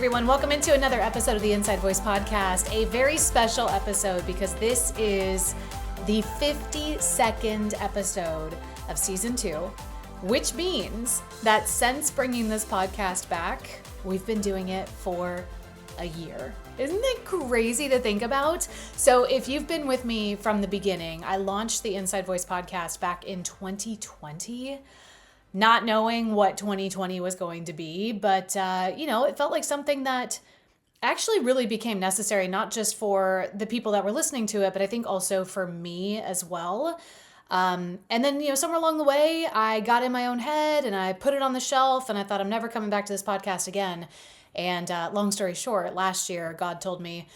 everyone. Welcome into another episode of the Inside Voice podcast, a very special episode because this is the 52nd episode of season 2, which means that since bringing this podcast back, we've been doing it for a year. Isn't that crazy to think about? So if you've been with me from the beginning, I launched the Inside Voice podcast back in 2020. Not knowing what 2020 was going to be, but, it felt like something that actually really became necessary, not just for the people that were listening to it, but I think also for me as well. And then, somewhere along the way, I got in my own head and I put it on the shelf and I thought I'm never coming back to this podcast again. And long story short, last year, God told me,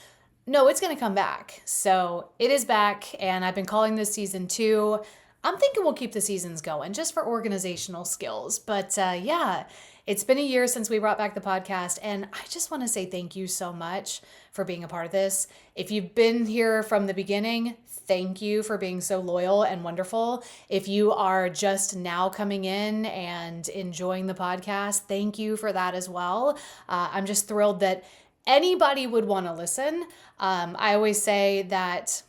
no, it's going to come back. So it is back and I've been calling this season 2. I'm thinking we'll keep the seasons going just for organizational skills. But it's been a year since we brought back the podcast. And I just want to say thank you so much for being a part of this. If you've been here from the beginning, thank you for being so loyal and wonderful. If you are just now coming in and enjoying the podcast, thank you for that as well. I'm just thrilled that anybody would want to listen. I always say that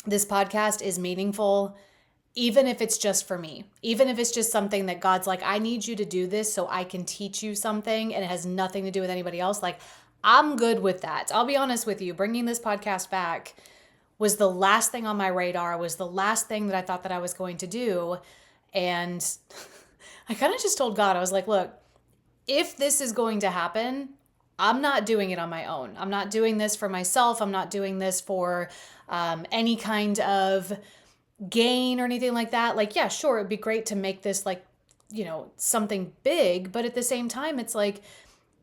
this podcast is meaningful, even if it's just for me, even if it's just something that God's like, I need you to do this so I can teach you something and it has nothing to do with anybody else. Like, I'm good with that. I'll be honest with you, bringing this podcast back was the last thing on my radar, was the last thing that I thought that I was going to do. And I kind of just told God, I was like, look, if this is going to happen, I'm not doing it on my own. I'm not doing this for myself. I'm not doing this for any kind of gain or anything like that. Like, yeah, sure, it'd be great to make this something big, but at the same time, it's like,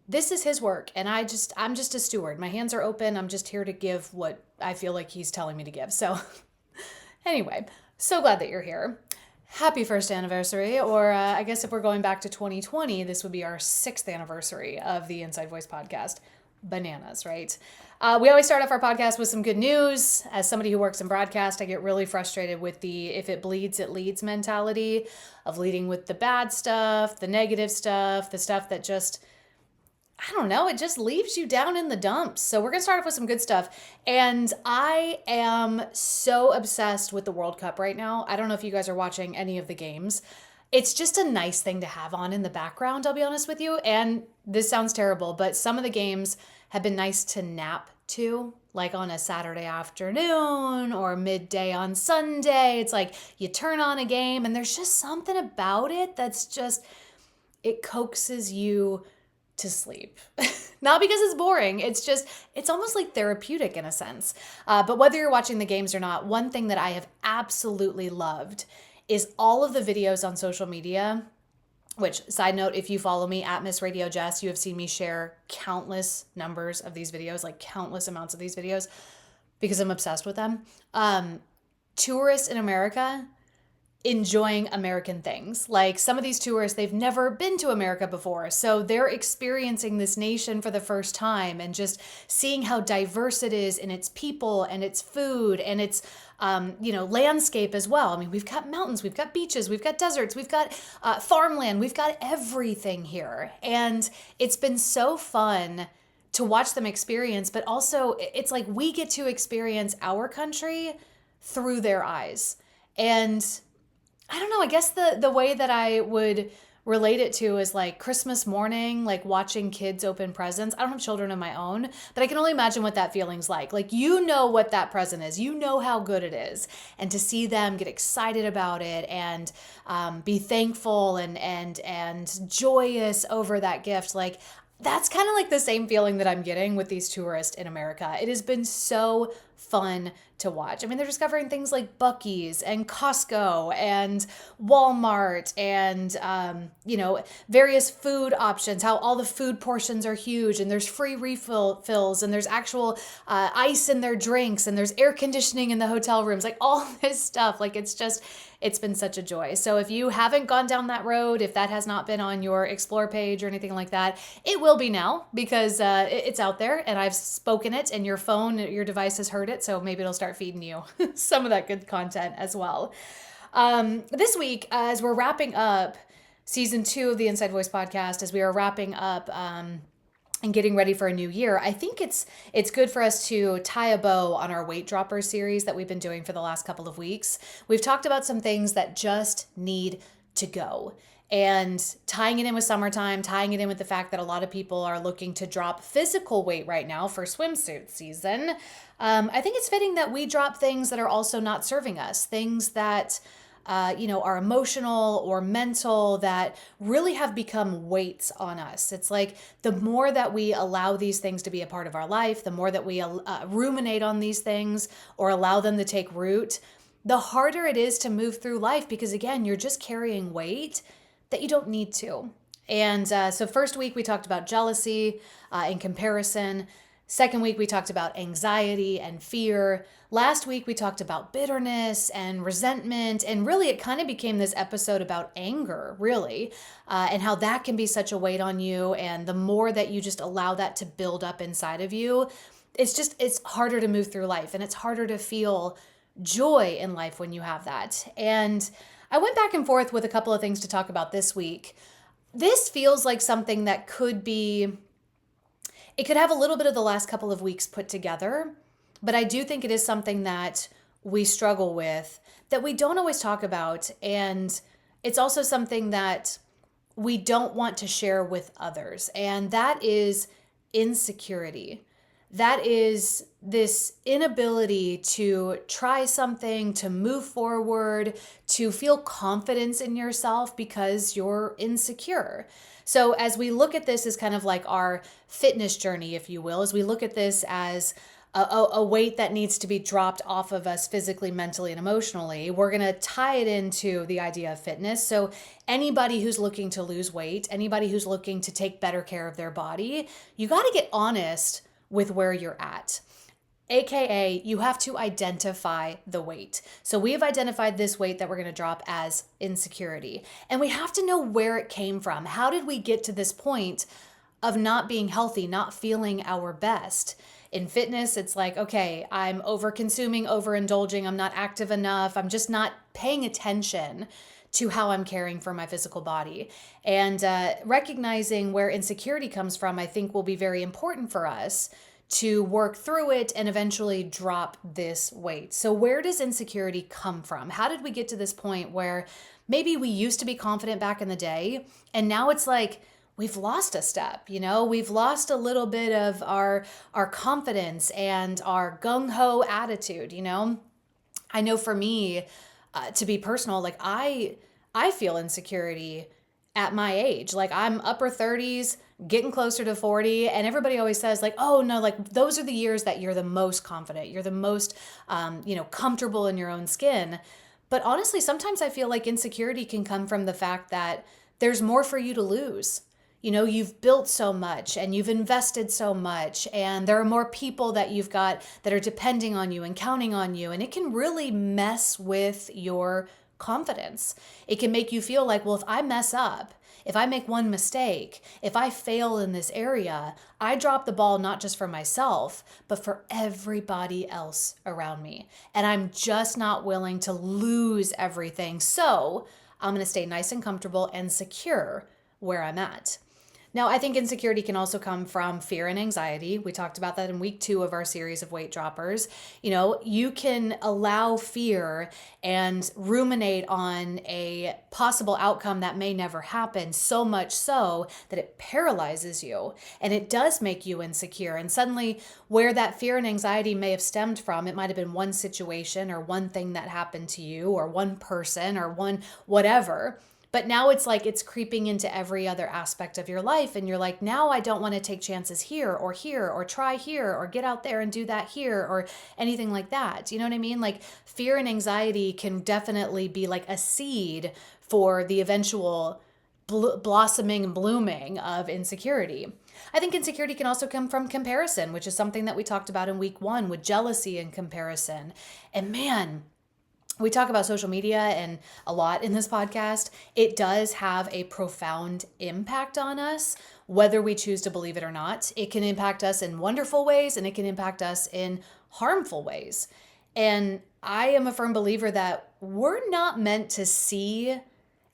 this is his work and I'm just a steward. My hands are open. I'm just here to give what I feel like he's telling me to give. So anyway, so glad that you're here. Happy first anniversary, or I guess if we're going back to 2020, this would be our 6th anniversary of the Inside Voice podcast. Bananas, right? We always start off our podcast with some good news. As somebody who works in broadcast, I get really frustrated with the if it bleeds, it leads mentality of leading with the bad stuff, the negative stuff, the stuff that just, I don't know, it just leaves you down in the dumps. So we're going to start off with some good stuff. And I am so obsessed with the World Cup right now. I don't know if you guys are watching any of the games. It's just a nice thing to have on in the background, I'll be honest with you. And this sounds terrible, but some of the games have been nice to nap to, like on a Saturday afternoon or midday on Sunday. It's like you turn on a game and there's just something about it that's just, it coaxes you to sleep. Not because it's boring. It's almost like therapeutic in a sense. But whether you're watching the games or not, one thing that I have absolutely loved is all of the videos on social media, which, side note, if you follow me at Miss Radio Jess, you have seen me share countless numbers of these videos, like countless amounts of these videos, because I'm obsessed with them. Tourists in America enjoying American things. Like some of these tourists, they've never been to America before. So they're experiencing this nation for the first time and just seeing how diverse it is in its people and its food and its, landscape as well. I mean, we've got mountains, we've got beaches, we've got deserts, we've got farmland, we've got everything here. And it's been so fun to watch them experience, but also it's like we get to experience our country through their eyes. And I don't know, I guess the way that I would relate it to is like Christmas morning, like watching kids open presents. I don't have children of my own, but I can only imagine what that feeling's like. Like, you know what that present is. You know how good it is. And to see them get excited about it and be thankful and joyous over that gift, like, that's kind of like the same feeling that I'm getting with these tourists in America. It has been so fun to watch. I mean, they're discovering things like Buc-ee's and Costco and Walmart and, various food options, how all the food portions are huge and there's free refills and there's actual ice in their drinks and there's air conditioning in the hotel rooms, like all this stuff. Like, it's been such a joy. So if you haven't gone down that road, if that has not been on your explore page or anything like that, it will be now because it's out there and I've spoken it and your phone, your device has heard it. So maybe it'll start feeding you some of that good content as well. This week, as we're wrapping up season 2 of the Inside Voice podcast, as we are wrapping up and getting ready for a new year, I think it's good for us to tie a bow on our weight dropper series that we've been doing for the last couple of weeks. We've talked about some things that just need to go. And tying it in with summertime, tying it in with the fact that a lot of people are looking to drop physical weight right now for swimsuit season, I think it's fitting that we drop things that are also not serving us, things that are emotional or mental that really have become weights on us. It's like the more that we allow these things to be a part of our life, the more that we ruminate on these things or allow them to take root, the harder it is to move through life because, again, you're just carrying weight that you don't need to. And so first week we talked about jealousy and comparison. Second week we talked about anxiety and fear. Last week we talked about bitterness and resentment. And really it kind of became this episode about anger, really, and how that can be such a weight on you. And the more that you just allow that to build up inside of you, it's harder to move through life and it's harder to feel joy in life when you have that. And I went back and forth with a couple of things to talk about this week. This feels like something that it could have a little bit of the last couple of weeks put together, but I do think it is something that we struggle with, that we don't always talk about. And it's also something that we don't want to share with others. And that is insecurity. That is this inability to try something, to move forward, to feel confidence in yourself because you're insecure. So as we look at this as kind of like our fitness journey, if you will, as we look at this as a weight that needs to be dropped off of us physically, mentally, and emotionally, we're going to tie it into the idea of fitness. So anybody who's looking to lose weight, anybody who's looking to take better care of their body, you got to get honest with where you're at. AKA, you have to identify the weight. So we have identified this weight that we're going to drop as insecurity. And we have to know where it came from. How did we get to this point of not being healthy, not feeling our best? In fitness, it's like, okay, I'm over-consuming, overindulging, I'm not active enough, I'm just not paying attention to how I'm caring for my physical body. And recognizing where insecurity comes from, I think will be very important for us to work through it and eventually drop this weight. So where does insecurity come from? How did we get to this point where maybe we used to be confident back in the day and now it's like we've lost a step, we've lost a little bit of our confidence and our gung-ho attitude, I know for me, to be personal, like I feel insecurity at my age. Like I'm upper 30s, getting closer to 40, and everybody always says like, oh no, like those are the years that you're the most confident, you're the most comfortable in your own skin. But honestly, sometimes I feel like insecurity can come from the fact that there's more for you to lose. You've built so much and you've invested so much, and there are more people that you've got that are depending on you and counting on you. And it can really mess with your confidence. It can make you feel like, well, if I mess up, if I make one mistake, if I fail in this area, I drop the ball not just for myself, but for everybody else around me. And I'm just not willing to lose everything. So I'm going to stay nice and comfortable and secure where I'm at. Now, I think insecurity can also come from fear and anxiety. We talked about that in week 2 of our series of weight droppers. You can allow fear and ruminate on a possible outcome that may never happen, so much so that it paralyzes you and it does make you insecure. And suddenly, where that fear and anxiety may have stemmed from, it might have been one situation or one thing that happened to you or one person or one whatever. But now it's like it's creeping into every other aspect of your life. And you're like, now I don't want to take chances here or try here or get out there and do that here or anything like that. You know what I mean? Like fear and anxiety can definitely be like a seed for the eventual blossoming and blooming of insecurity. I think insecurity can also come from comparison, which is something that we talked about in week 1 with jealousy and comparison. And man, we talk about social media and a lot in this podcast. It does have a profound impact on us, whether we choose to believe it or not. It can impact us in wonderful ways and it can impact us in harmful ways. And I am a firm believer that we're not meant to see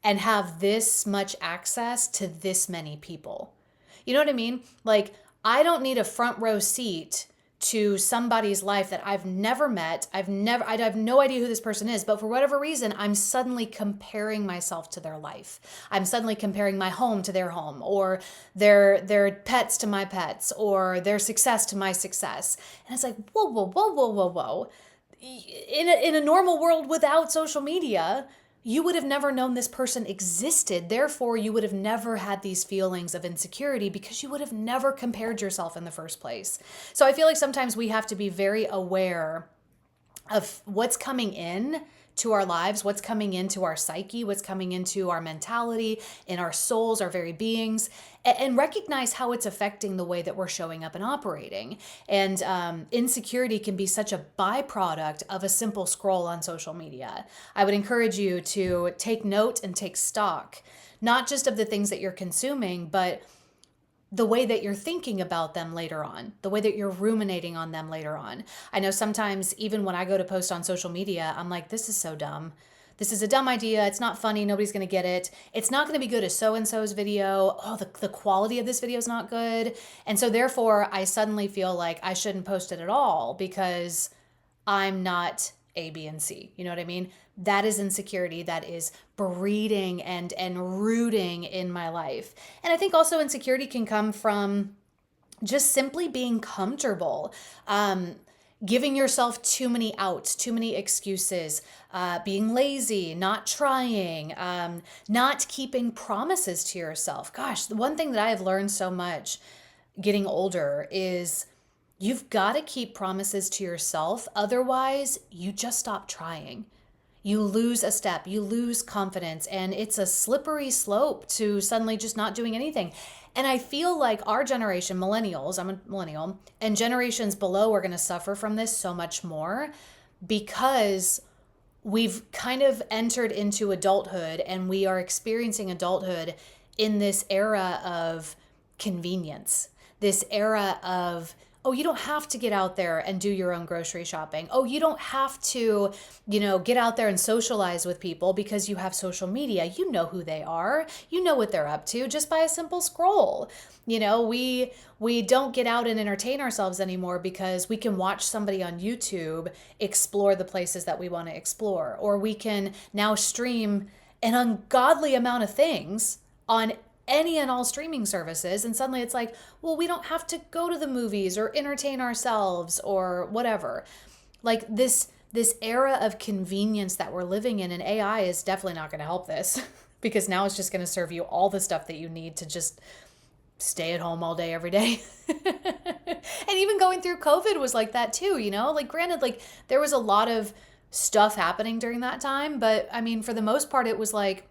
and have this much access to this many people. You know what I mean? Like I don't need a front row seat to somebody's life that I've never met. I have no idea who this person is, but for whatever reason, I'm suddenly comparing myself to their life. I'm suddenly comparing my home to their home, or their pets to my pets, or their success to my success. And it's like, whoa, whoa, whoa, whoa, whoa, whoa. In a normal world without social media, you would have never known this person existed. Therefore, you would have never had these feelings of insecurity because you would have never compared yourself in the first place. So I feel like sometimes we have to be very aware of what's coming in to our lives, what's coming into our psyche, what's coming into our mentality, in our souls, our very beings, and recognize how it's affecting the way that we're showing up and operating. And insecurity can be such a byproduct of a simple scroll on social media. I would encourage you to take note and take stock, not just of the things that you're consuming, but the way that you're thinking about them later on, the way that you're ruminating on them later on. I know sometimes even when I go to post on social media, I'm like, this is so dumb. This is a dumb idea. It's not funny. Nobody's going to get it. It's not going to be good as so-and-so's video. Oh, the quality of this video is not good. And so therefore, I suddenly feel like I shouldn't post it at all because I'm not A, B, and C. You know what I mean? That is insecurity that is breeding and rooting in my life. And I think also insecurity can come from just simply being comfortable, giving yourself too many outs, too many excuses, being lazy, not trying, not keeping promises to yourself. Gosh, the one thing that I have learned so much getting older is you've got to keep promises to yourself. Otherwise, you just stop trying. You lose a step, you lose confidence, and it's a slippery slope to suddenly just not doing anything. And I feel like our generation, millennials, I'm a millennial, and generations below are going to suffer from this so much more because we've kind of entered into adulthood and we are experiencing adulthood in this era of convenience, this era of, oh, you don't have to get out there and do your own grocery shopping. Oh, you don't have to, get out there and socialize with people because you have social media. You know who they are. You know what they're up to just by a simple scroll. We don't get out and entertain ourselves anymore because we can watch somebody on YouTube explore the places that we want to explore, or we can now stream an ungodly amount of things on any and all streaming services, and suddenly it's like, well, we don't have to go to the movies or entertain ourselves or whatever. Like this era of convenience that we're living in, and AI is definitely not going to help this because now it's just going to serve you all the stuff that you need to just stay at home all day every day. And even going through COVID was like that too, like granted, like there was a lot of stuff happening during that time, but I mean, for the most part, it was like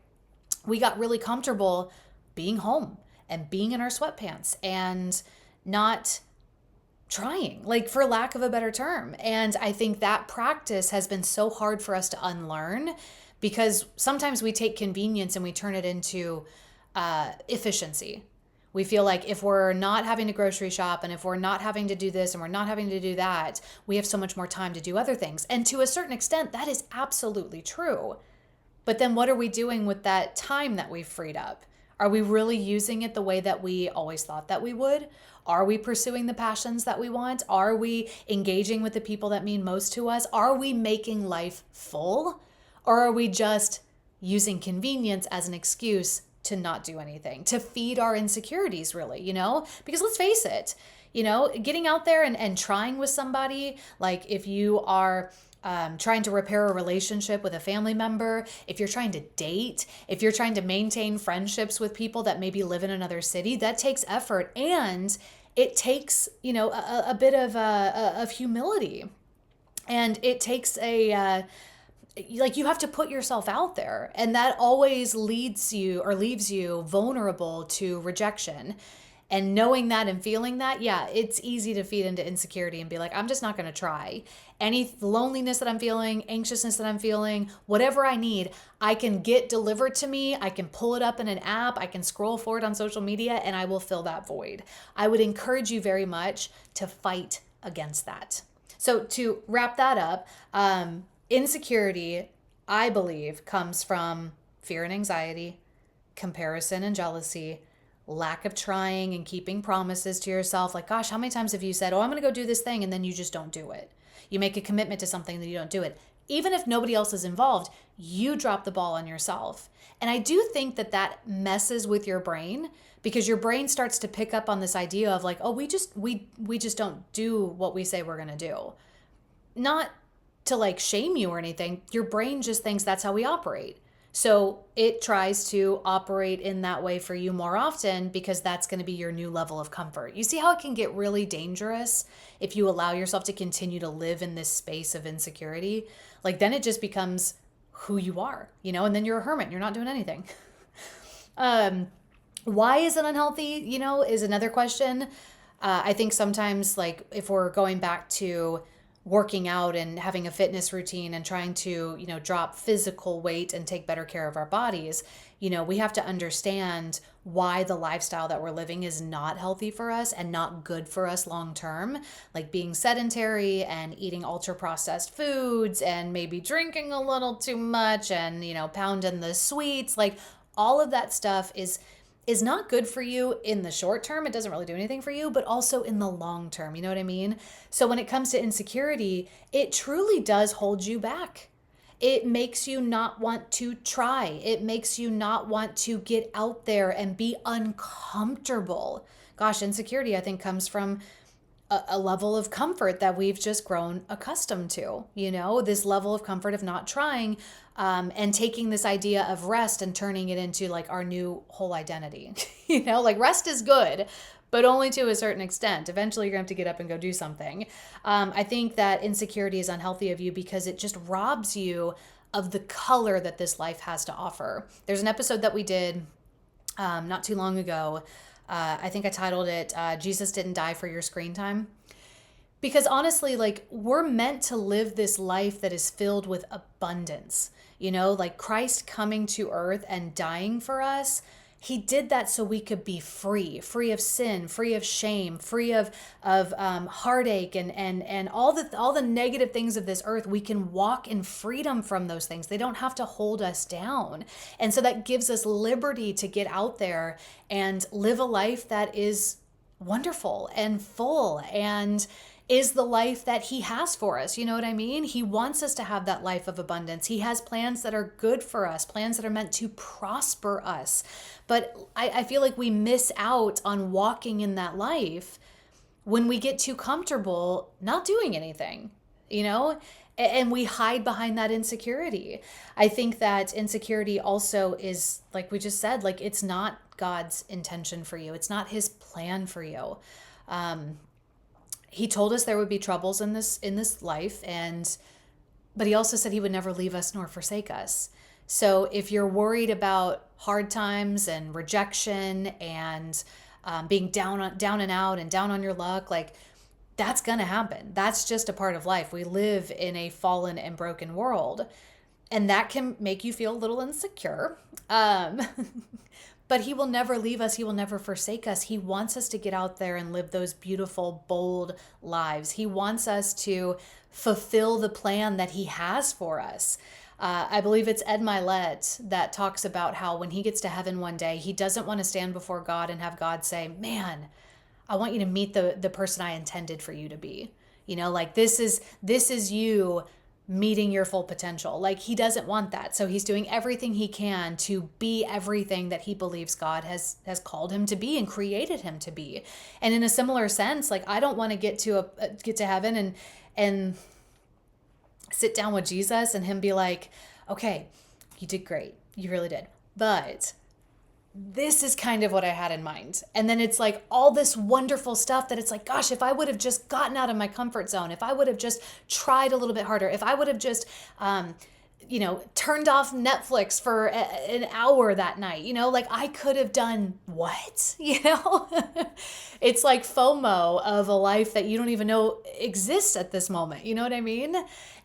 we got really comfortable being home and being in our sweatpants and not trying, like for lack of a better term. And I think that practice has been so hard for us to unlearn because sometimes we take convenience and we turn it into efficiency. We feel like if we're not having to grocery shop and if we're not having to do this and we're not having to do that, we have so much more time to do other things. And to a certain extent, that is absolutely true. But then what are we doing with that time that we've freed up? Are we really using it the way that we always thought that we would? Are we pursuing the passions that we want? Are we engaging with the people that mean most to us? Are we making life full? Or are we just using convenience as an excuse to not do anything, to feed our insecurities really, Because let's face it, getting out there and trying with somebody, like if you are trying to repair a relationship with a family member, if you're trying to date, if you're trying to maintain friendships with people that maybe live in another city, that takes effort and it takes, a bit of humility, and it takes you have to put yourself out there, and that always leaves you vulnerable to rejection. And knowing that and feeling that, yeah, it's easy to feed into insecurity and be like, I'm just not going to try. Any loneliness that I'm feeling, anxiousness that I'm feeling, whatever I need, I can get delivered to me. I can pull it up in an app. I can scroll forward on social media and I will fill that void. I would encourage you very much to fight against that. So to wrap that up, insecurity, I believe, comes from fear and anxiety, comparison and jealousy, lack of trying and keeping promises to yourself. Like, gosh, how many times have you said, oh, I'm going to go do this thing, and then you just don't do it? You make a commitment to something, then you don't do it. Even if nobody else is involved, you drop the ball on yourself. And I do think that that messes with your brain, because your brain starts to pick up on this idea of like, oh, we just don't do what we say we're going to do. Not to like shame you or anything. Your brain just thinks that's how we operate. So it tries to operate in that way for you more often, because that's going to be your new level of comfort. You see how it can get really dangerous if you allow yourself to continue to live in this space of insecurity? Like then it just becomes who you are, and then you're a hermit. You're not doing anything. Why is it unhealthy, is another question. I think sometimes, like if we're going back to working out and having a fitness routine and trying to, drop physical weight and take better care of our bodies, we have to understand why the lifestyle that we're living is not healthy for us and not good for us long term, like being sedentary and eating ultra processed foods and maybe drinking a little too much and, pounding the sweets. Like all of that stuff is not good for you in the short term. It doesn't really do anything for you, but also in the long term. You know what I mean? So when it comes to insecurity, it truly does hold you back. It makes you not want to try. It makes you not want to get out there and be uncomfortable. Gosh, insecurity, I think, comes from a level of comfort that we've just grown accustomed to, this level of comfort of not trying, and taking this idea of rest and turning it into like our new whole identity. Like rest is good, but only to a certain extent. Eventually you're gonna have to get up and go do something. I think that insecurity is unhealthy of you because it just robs you of the color that this life has to offer. There's an episode that we did not too long ago. I think I titled it, Jesus Didn't Die for Your Screen Time. Because honestly, like we're meant to live this life that is filled with abundance. Like Christ coming to earth and dying for us. He did that so we could be free of sin, free of shame, free of heartache and all the negative things of this earth. We can walk in freedom from those things. They don't have to hold us down. And so that gives us liberty to get out there and live a life that is wonderful and full and is the life that he has for us. You know what I mean? He wants us to have that life of abundance. He has plans that are good for us, plans that are meant to prosper us. But I feel like we miss out on walking in that life when we get too comfortable not doing anything, and we hide behind that insecurity. I think that insecurity also is, like we just said, like it's not God's intention for you. It's not his plan for you. He told us there would be troubles in this life, but he also said he would never leave us nor forsake us. So if you're worried about hard times and rejection and being down and out and down on your luck, like that's gonna happen. That's just a part of life. We live in a fallen and broken world, and that can make you feel a little insecure. But he will never leave us. He will never forsake us. He wants us to get out there and live those beautiful, bold lives. He wants us to fulfill the plan that he has for us. I believe it's Ed Milet that talks about how when he gets to heaven one day, he doesn't want to stand before God and have God say, man, I want you to meet the person I intended for you to be. Like this is you meeting your full potential. Like he doesn't want that. So he's doing everything he can to be everything that he believes God has called him to be and created him to be. And in a similar sense, like I don't want to get to heaven and sit down with Jesus and him be like, okay, you did great. You really did. But this is kind of what I had in mind. And then it's like all this wonderful stuff that it's like, gosh, if I would have just gotten out of my comfort zone, if I would have just tried a little bit harder, if I would have just, turned off Netflix for an hour that night, like I could have done what, It's like FOMO of a life that you don't even know exists at this moment. You know what I mean?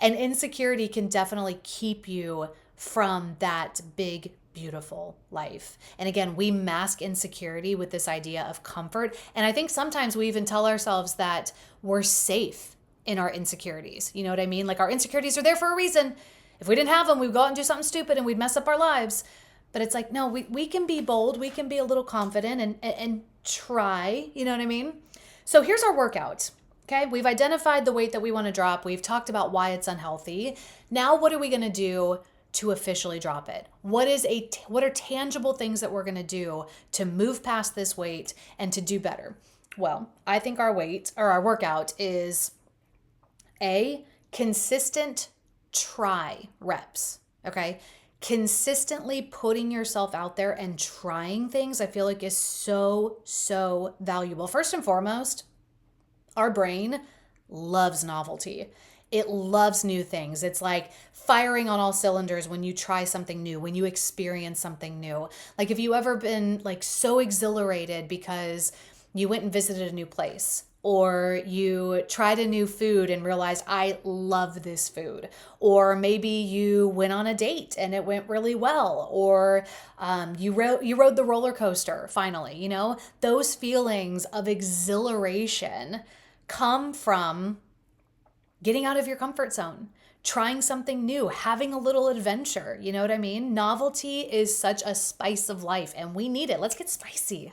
And insecurity can definitely keep you from that big, beautiful life. And again, we mask insecurity with this idea of comfort. And I think sometimes we even tell ourselves that we're safe in our insecurities. You know what I mean? Like our insecurities are there for a reason. If we didn't have them, we'd go out and do something stupid and we'd mess up our lives. But it's like, no, we can be bold. We can be a little confident and try, you know what I mean? So here's our workout. Okay, we've identified the weight that we want to drop. We've talked about why it's unhealthy. Now, what are we going to do to officially drop it? What are tangible things that we're going to do to move past this weight and to do better? Well, I think our workout is consistent try reps. Okay, consistently putting yourself out there and trying things, I feel like is so valuable. First and foremost, our brain loves novelty. It loves new things. It's like firing on all cylinders when you try something new, when you experience something new. Like, if you ever been like so exhilarated because you went and visited a new place, or you tried a new food and realized, I love this food. Or maybe you went on a date and it went really well. Or you rode the roller coaster finally. You know, those feelings of exhilaration come from getting out of your comfort zone, trying something new, having a little adventure. You know what I mean? Novelty is such a spice of life and we need it. Let's get spicy.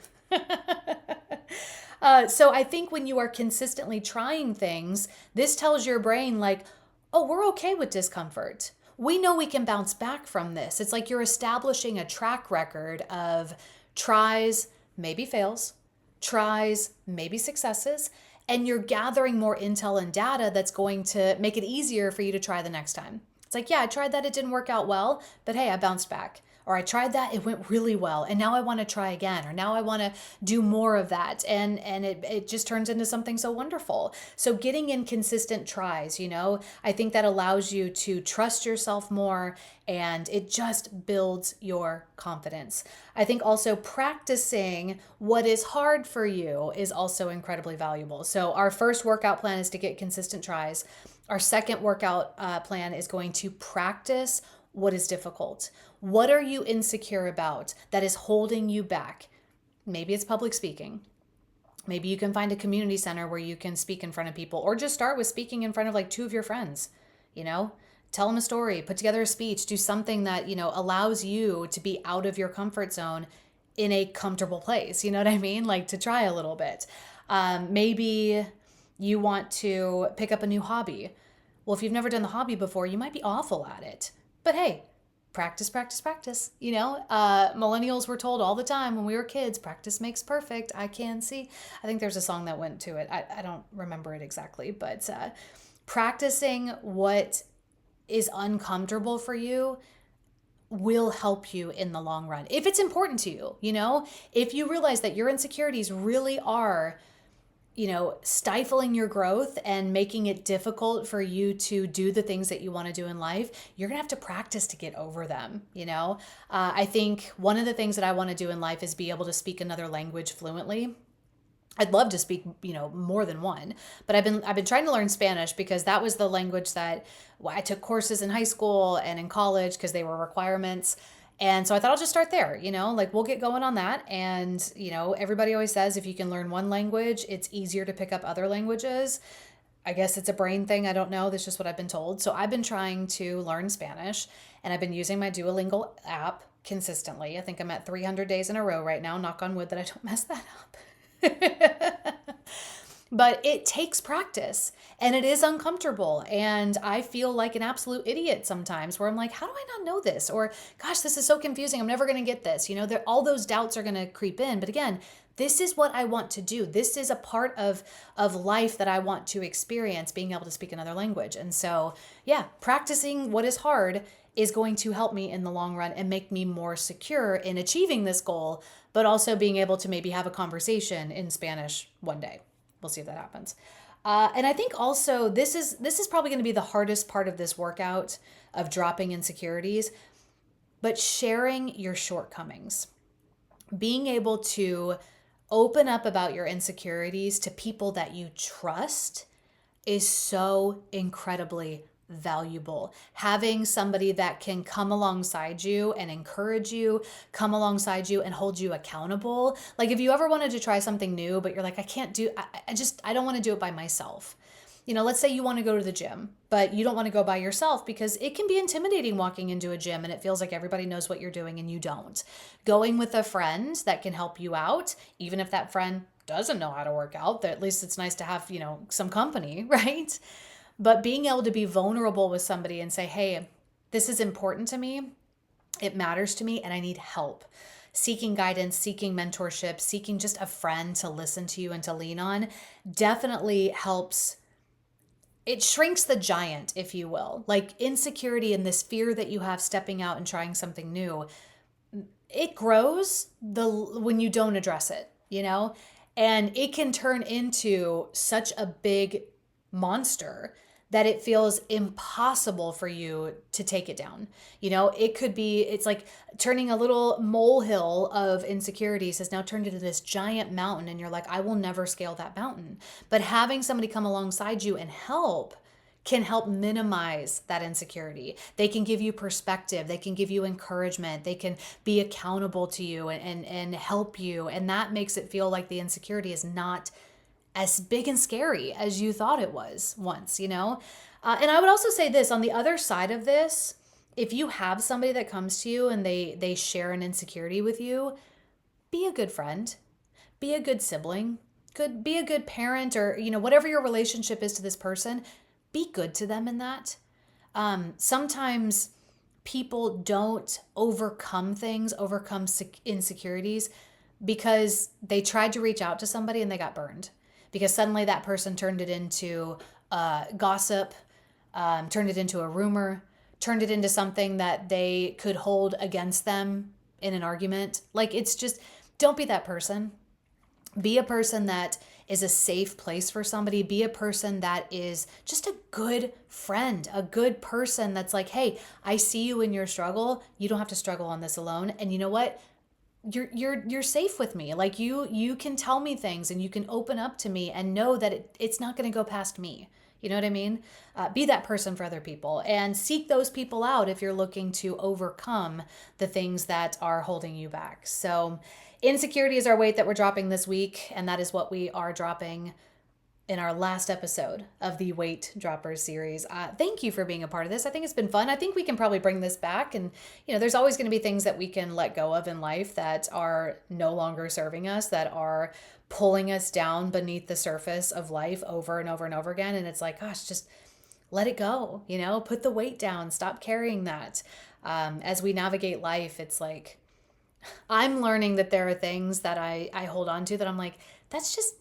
So I think when you are consistently trying things, this tells your brain like, oh, we're okay with discomfort. We know we can bounce back from this. It's like you're establishing a track record of tries, maybe fails, tries, maybe successes, and you're gathering more intel and data that's going to make it easier for you to try the next time. It's like, yeah, I tried that, it didn't work out well, but hey, I bounced back. Or I tried that, it went really well, and now I want to try again, or now I want to do more of that, and it just turns into something so wonderful. So getting in consistent tries, you know, I think that allows you to trust yourself more, and it just builds your confidence. I think also practicing what is hard for you is also incredibly valuable. So our first workout plan is to get consistent tries. Our second workout plan is going to practice what is difficult. What are you insecure about that is holding you back? Maybe it's public speaking. Maybe you can find a community center where you can speak in front of people, or just start with speaking in front of like 2 of your friends. You know, tell them a story, put together a speech, do something that, you know, allows you to be out of your comfort zone in a comfortable place. You know what I mean? Like, to try a little bit. Maybe you want to pick up a new hobby. Well, if you've never done the hobby before, you might be awful at it. But hey, practice. You know, millennials were told all the time when we were kids, practice makes perfect. I can see. I think there's a song that went to it. I don't remember it exactly, but practicing what is uncomfortable for you will help you in the long run. If it's important to you, you know, if you realize that your insecurities really are, you know, stifling your growth and making it difficult for you to do the things that you want to do in life, you're going to have to practice to get over them. You know, I think one of the things that I want to do in life is be able to speak another language fluently. I'd love to speak, you know, more than one, but I've been trying to learn Spanish because that was the language that I took courses in high school and in college because they were requirements. And so I thought I'll just start there, you know, like we'll get going on that. And, you know, everybody always says if you can learn one language, it's easier to pick up other languages. I guess it's a brain thing. I don't know. That's just what I've been told. So I've been trying to learn Spanish, and I've been using my Duolingo app consistently. I think I'm at 300 days in a row right now. Knock on wood that I don't mess that up. But it takes practice, and it is uncomfortable. And I feel like an absolute idiot sometimes, where I'm like, how do I not know this? Or, gosh, this is so confusing. I'm never going to get this. You know, all those doubts are going to creep in. But again, this is what I want to do. This is a part of life that I want to experience, being able to speak another language. And so, yeah, practicing what is hard is going to help me in the long run and make me more secure in achieving this goal, but also being able to maybe have a conversation in Spanish one day. We'll see if that happens. And I think also this is probably going to be the hardest part of this workout of dropping insecurities, but sharing your shortcomings, being able to open up about your insecurities to people that you trust is so incredibly valuable. Having somebody that can come alongside you and encourage you, come alongside you and hold you accountable. Like if you ever wanted to try something new, but you're like, I don't want to do it by myself. let's say you want to go to the gym, but you don't want to go by yourself because it can be intimidating walking into a gym and it feels like everybody knows what you're doing and you don't. Going with a friend that can help you out, even if that friend doesn't know how to work out, at least it's nice to have, some company, right? But being able to be vulnerable with somebody and say, hey, this is important to me. It matters to me and I need help. Seeking guidance, seeking mentorship, seeking just a friend to listen to you and to lean on definitely helps. It shrinks the giant, if you will. Like insecurity and this fear that you have stepping out and trying something new, it grows when you don't address it, and it can turn into such a big monster that it feels impossible for you to take it down. It's like turning a little molehill of insecurities has now turned into this giant mountain and you're like, I will never scale that mountain. But having somebody come alongside you and help can help minimize that insecurity. They can give you perspective. They can give you encouragement. They can be accountable to you and help you. And that makes it feel like the insecurity is not as big and scary as you thought it was once, And I would also say this, on the other side of this, if you have somebody that comes to you and they share an insecurity with you, be a good friend, be a good sibling, be a good parent, or, whatever your relationship is to this person, be good to them in that. Sometimes people don't overcome insecurities because they tried to reach out to somebody and they got burned. Because suddenly that person turned it into gossip, turned it into a rumor, turned it into something that they could hold against them in an argument. Like, it's just, don't be that person. Be a person that is a safe place for somebody. Be a person that is just a good friend, a good person that's like, hey, I see you in your struggle. You don't have to struggle on this alone. And you know what? You're safe with me. Like you can tell me things and you can open up to me and know that it's not going to go past me. You know what I mean? Be that person for other people and seek those people out if you're looking to overcome the things that are holding you back. So insecurity is our weight that we're dropping this week. And that is what we are dropping in our last episode of the Weight Droppers series. Thank you for being a part of this. I think it's been fun. I think we can probably bring this back. And, there's always going to be things that we can let go of in life that are no longer serving us, that are pulling us down beneath the surface of life over and over and over again. And it's like, gosh, just let it go, put the weight down, stop carrying that. As we navigate life, it's like, I'm learning that there are things that I hold on to that I'm like, that's just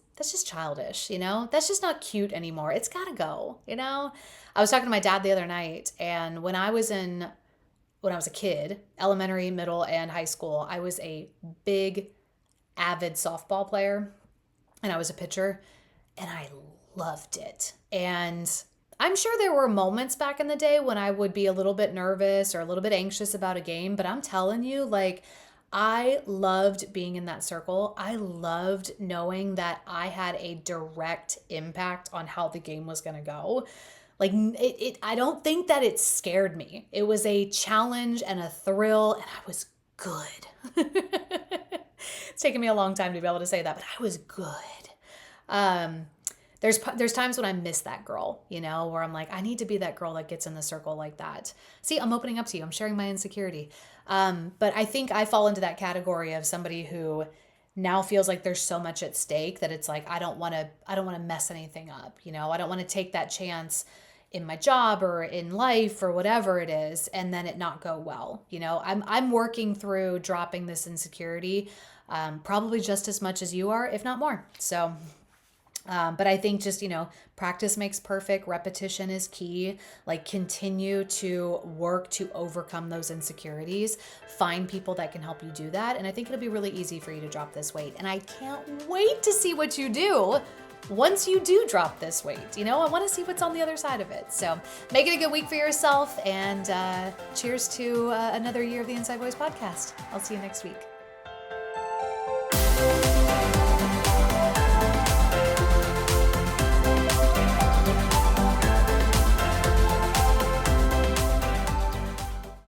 childish, that's just not cute anymore. It's got to go, I was talking to my dad the other night, and when I was a kid, elementary, middle, and high school, I was a big, avid softball player, and I was a pitcher, and I loved it. And I'm sure there were moments back in the day when I would be a little bit nervous or a little bit anxious about a game, but I'm telling you, like, I loved being in that circle. I loved knowing that I had a direct impact on how the game was going to go. Like I don't think that it scared me. It was a challenge and a thrill, and I was good. It's taken me a long time to be able to say that, but I was good. There's times when I miss that girl, where I'm like, I need to be that girl that gets in the circle like that. See, I'm opening up to you. I'm sharing my insecurity. But I think I fall into that category of somebody who now feels like there's so much at stake that it's like, I don't want to mess anything up. I don't want to take that chance in my job or in life or whatever it is, and then it not go well. I'm working through dropping this insecurity, probably just as much as you are, if not more. So, but I think just, practice makes perfect. Repetition is key. Like, continue to work to overcome those insecurities. Find people that can help you do that. And I think it'll be really easy for you to drop this weight. And I can't wait to see what you do once you do drop this weight. I want to see what's on the other side of it. So make it a good week for yourself. And cheers to another year of the Inside Voice podcast. I'll see you next week.